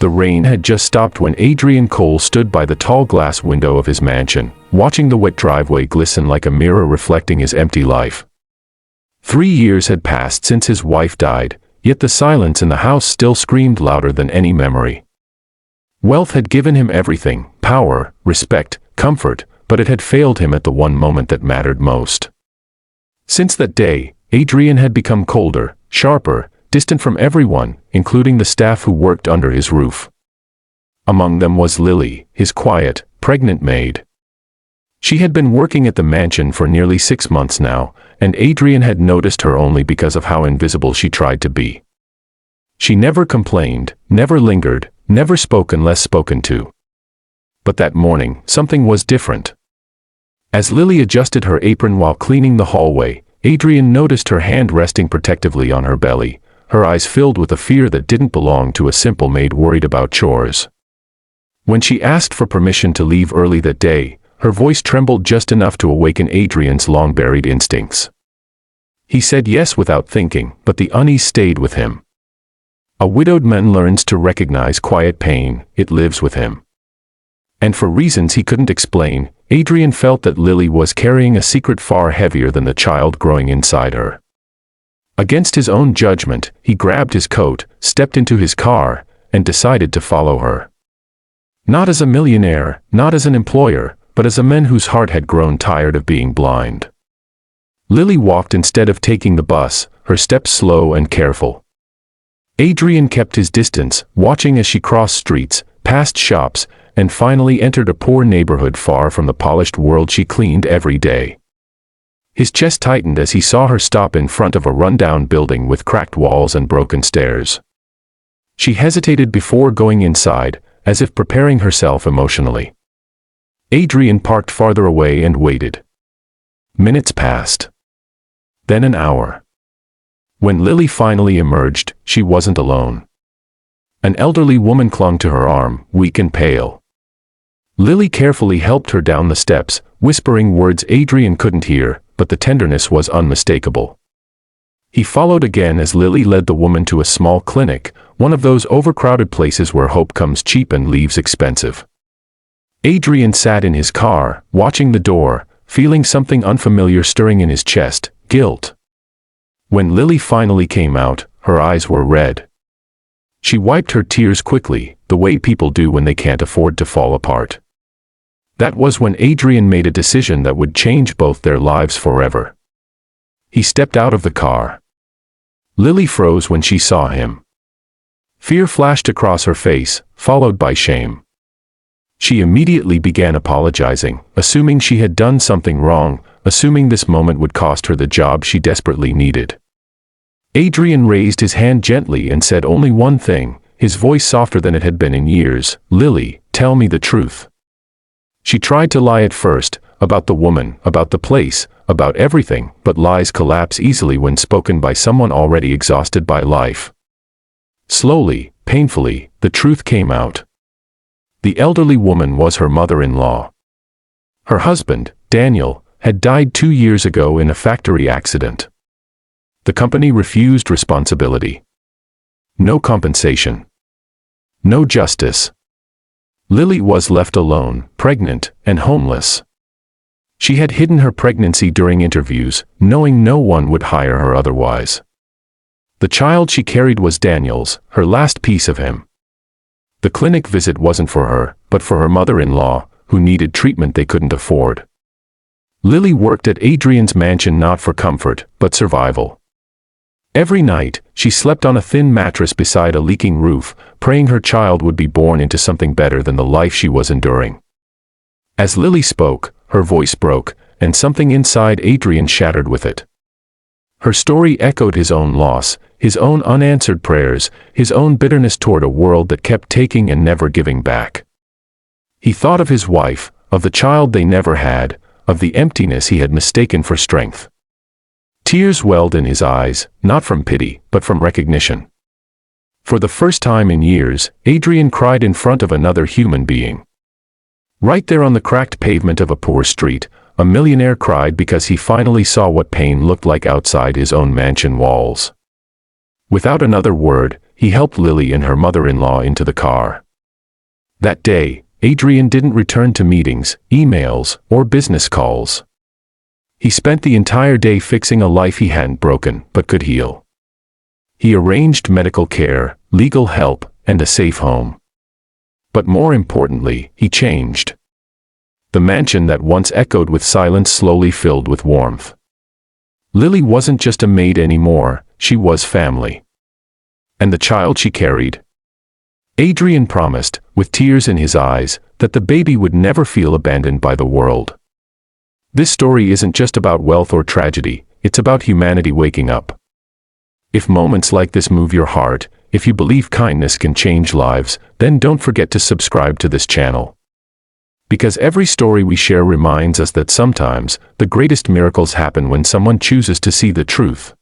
The rain had just stopped when Adrian Cole stood by the tall glass window of his mansion, watching the wet driveway glisten like a mirror reflecting his empty life. 3 years had passed since his wife died, yet the silence in the house still screamed louder than any memory. Wealth had given him everything: power, respect, comfort, but it had failed him at the one moment that mattered most. Since that day, Adrian had become colder, sharper, distant from everyone, including the staff who worked under his roof. Among them was Lily, his quiet, pregnant maid. She had been working at the mansion for nearly 6 months now, and Adrian had noticed her only because of how invisible she tried to be. She never complained, never lingered, never spoke unless spoken to. But that morning, something was different. As Lily adjusted her apron while cleaning the hallway, Adrian noticed her hand resting protectively on her belly, her eyes filled with a fear that didn't belong to a simple maid worried about chores. When she asked for permission to leave early that day, her voice trembled just enough to awaken Adrian's long-buried instincts. He said yes without thinking, but the unease stayed with him. A widowed man learns to recognize quiet pain; it lives with him. And for reasons he couldn't explain, Adrian felt that Lily was carrying a secret far heavier than the child growing inside her. Against his own judgment, he grabbed his coat, stepped into his car, and decided to follow her. Not as a millionaire, not as an employer, but as a man whose heart had grown tired of being blind. Lily walked instead of taking the bus, her steps slow and careful. Adrian kept his distance, watching as she crossed streets, passed shops, and finally entered a poor neighborhood far from the polished world she cleaned every day. His chest tightened as he saw her stop in front of a rundown building with cracked walls and broken stairs. She hesitated before going inside, as if preparing herself emotionally. Adrian parked farther away and waited. Minutes passed. Then an hour. When Lily finally emerged, she wasn't alone. An elderly woman clung to her arm, weak and pale. Lily carefully helped her down the steps, whispering words Adrian couldn't hear, but the tenderness was unmistakable. He followed again as Lily led the woman to a small clinic, one of those overcrowded places where hope comes cheap and leaves expensive. Adrian sat in his car, watching the door, feeling something unfamiliar stirring in his chest: guilt. When Lily finally came out, her eyes were red. She wiped her tears quickly, the way people do when they can't afford to fall apart. That was when Adrian made a decision that would change both their lives forever. He stepped out of the car. Lily froze when she saw him. Fear flashed across her face, followed by shame. She immediately began apologizing, assuming she had done something wrong, assuming this moment would cost her the job she desperately needed. Adrian raised his hand gently and said only one thing, his voice softer than it had been in years: "Lily, tell me the truth." She tried to lie at first, about the woman, about the place, about everything, but lies collapse easily when spoken by someone already exhausted by life. Slowly, painfully, the truth came out. The elderly woman was her mother-in-law. Her husband, Daniel, had died 2 years ago in a factory accident. The company refused responsibility. No compensation. No justice. Lily was left alone, pregnant, and homeless. She had hidden her pregnancy during interviews, knowing no one would hire her otherwise. The child she carried was Daniel's, her last piece of him. The clinic visit wasn't for her, but for her mother-in-law, who needed treatment they couldn't afford. Lily worked at Adrian's mansion not for comfort, but survival. Every night, she slept on a thin mattress beside a leaking roof, praying her child would be born into something better than the life she was enduring. As Lily spoke, her voice broke, and something inside Adrian shattered with it. Her story echoed his own loss, his own unanswered prayers, his own bitterness toward a world that kept taking and never giving back. He thought of his wife, of the child they never had, of the emptiness he had mistaken for strength. Tears welled in his eyes, not from pity, but from recognition. For the first time in years, Adrian cried in front of another human being. Right there on the cracked pavement of a poor street, a millionaire cried because he finally saw what pain looked like outside his own mansion walls. Without another word, he helped Lily and her mother-in-law into the car. That day, Adrian didn't return to meetings, emails, or business calls. He spent the entire day fixing a life he hadn't broken but could heal. He arranged medical care, legal help, and a safe home. But more importantly, he changed. The mansion that once echoed with silence slowly filled with warmth. Lily wasn't just a maid anymore, she was family. And the child she carried? Adrian promised, with tears in his eyes, that the baby would never feel abandoned by the world. This story isn't just about wealth or tragedy, it's about humanity waking up. If moments like this move your heart, if you believe kindness can change lives, then don't forget to subscribe to this channel. Because every story we share reminds us that sometimes, the greatest miracles happen when someone chooses to see the truth.